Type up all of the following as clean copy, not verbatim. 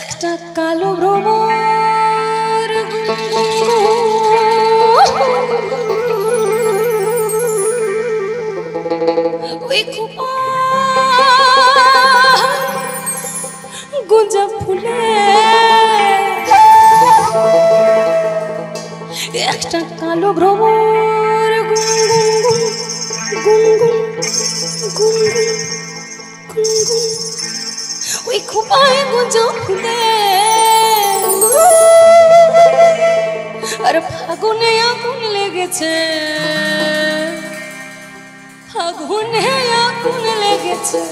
একটা কালো ভ্রমর ওই গুঞ্জা ফুলে একটা কালো ভ্রমর ওই খোপায় গুঞ্জা ফুলে আর ফাগুনে আগুন লেগেছে ফাগুনে আগুন লেগেছে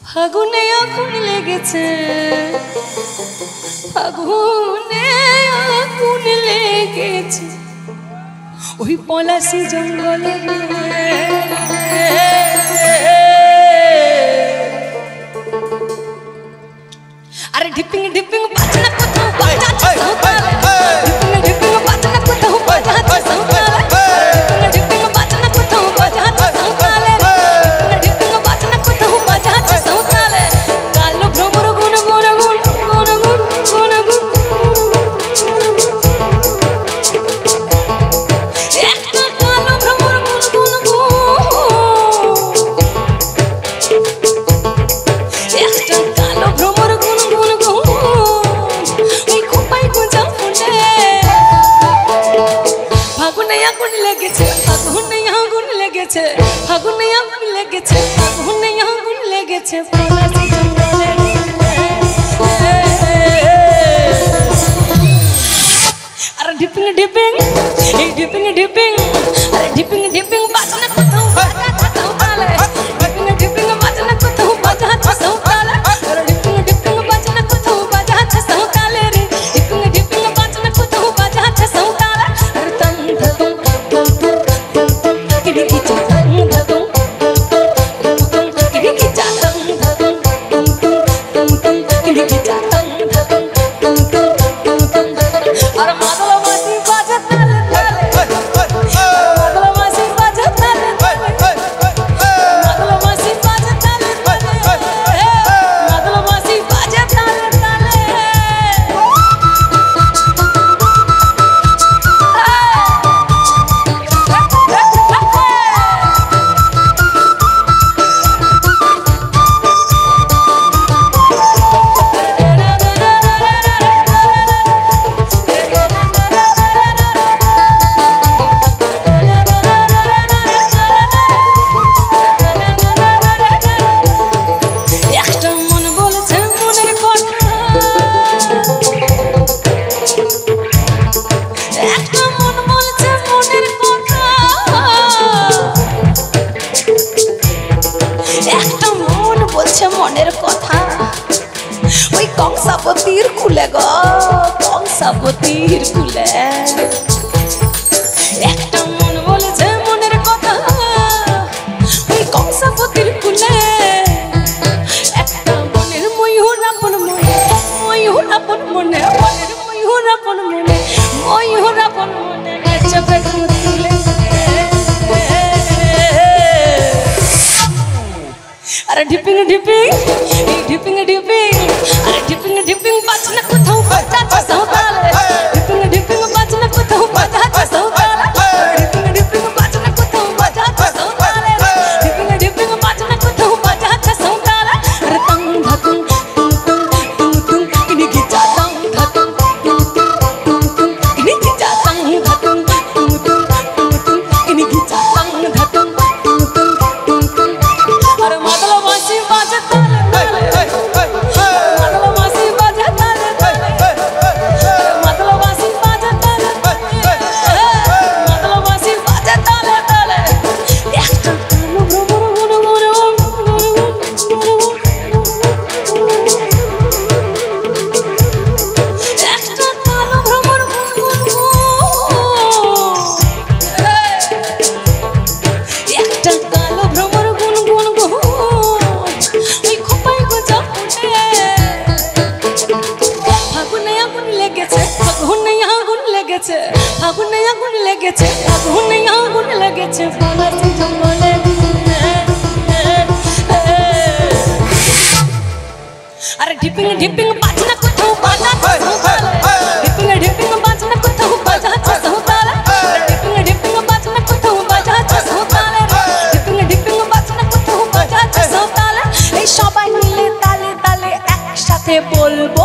ফাগুনে আগুন লেগেছে ফাগুনে আগুন লেগেছে ওই পলাশি জঙ্গলে আরে ঢিপিং ঢিপিং বাজনা কোথাও বাজাচ্ছে সৌতালে ঢিপিং ঢিপিং বাজনা কোথাও বাজাচ্ছে সৌতালে ঢিপিং বাজনা কোথাও বাজাচ্ছে সৌতালে ঢিপিং বাজনা কোথাও বাজাচ্ছে সৌতালে কালো ভ্রমর গুন গুন গুন গুন গুন গুন গুন একটা কালো ভ্রমর গুন গুন গুন একটা কালো ভ্রমর গুন গুন গুন ওই খোপায় গুঞ্জা ফুলে ফাগুনে আগুন লেগেছে ফাগুনে আগুন লেগেছে ফাগুনে আগুন লেগেছে ফাগুনে আগুন লেগেছে পলাশি জঙ্গলে আরে ঢিপিং ঢিপিং এই ঢিপিং ঢিপিং আরে ঢিপিং ঢিপিং বাজনা কোথাও বাজাচ্ছে সৌতালে ঢিপিং ঢিপিং বাজনা কোথাও বাজাচ্ছে সৌতালে আরে ঢিপিং ঢিপিং বাজনা কোথাও বাজাচ্ছে সৌতালে রে ঢিপিং ঢিপিং বাজনা কোথাও বাজাচ্ছে সৌতালে আরে তং ধতুং তুম তুম তুম তুম কিনি কি তং ধতুং তুম তুম কিনি কি তং ধতুং তুম তুম তুম তুম কিনি কি তং ধতুং তুম তুম তুম তুম আর মাদলা মাসি বাজে তালে তালে মাদলা মাসি বাজে তালে তালে মাদলা মাসি বাজে তালে তালে মাদলা মাসি বাজে তালে তালে একটা মন বলছে মনের কথা একটা মন বলছে মনের কথা একটা মন বলছে মনের কথা ওই কংসাবতীর কুলে গো কংসাবতীর কুলে একটা মন বলছে মনের কথা ওই কংসাবতীর কুলে একটা মনের ময়ূর আপন মনে ময়ূর আপন মনে মনের ময়ূর আপন মনে ময়ূর আপন মনে নেচে বেগুন তুলে আরে ঢিপিং ঢিপিং এই ঢিপিং ঢিপিং আরে ঢিপিং ঢিপিং বাজনা কোথাও বাজাচ্ছে সৌতালে ঢিপিং ঢিপিং বাজনা কোথাও বাজাচ্ছে সৌতালে ঢিপিং ঢিপিং বাজনা কোথাও বাজাচ্ছে সৌতালে ঢিপিং ঢিপিং বাজনা কোথাও বাজাচ্ছে সৌতালে আরে তং ধতুং তুম তুম তুম তুম কিনি কি তং ধতুং তুম তুম তুম তুম কিনি কি তং ধতুং তুম তুম তুম তুম কিনি কি তং ধতুং তুম তুম তুম তুম আরে মাদলা মাসি বাজে তালে তালে মাদলা মাসি বাজে তালে তালে মাদলা মাসি বাজে তালে মাদলা মাসি বাজে তালে তালে একটা কালো ভ্রমর গুন গুন একটা কালো ভ্রমর গুন একটা কালো ভ্রমর গুন গুন ওই খোপায় গোজা ফুটে ফাগুনে আগুন লেগেছে ফাগুনে আগুন লেগেছে ফাগুনে আগুন লেগেছে ফাগুনে আগুন লেগেছে পলাশি জঙ্গলে আরে ঢিপিং ঢিপিং বাজনা কোথাও বাজাচ্ছে সৌতালে ঢিপিং ঢিপিং বাজনা কোথাও বাজাচ্ছে সৌতালে ঢিপিং ঢিপিং বাজনা কোথাও বাজাচ্ছে সৌতালে ঢিপিং ঢিপিং বাজনা কোথাও বাজাচ্ছে সৌতালে এই সবাই মিলে তালে তালে একসাথে বলবো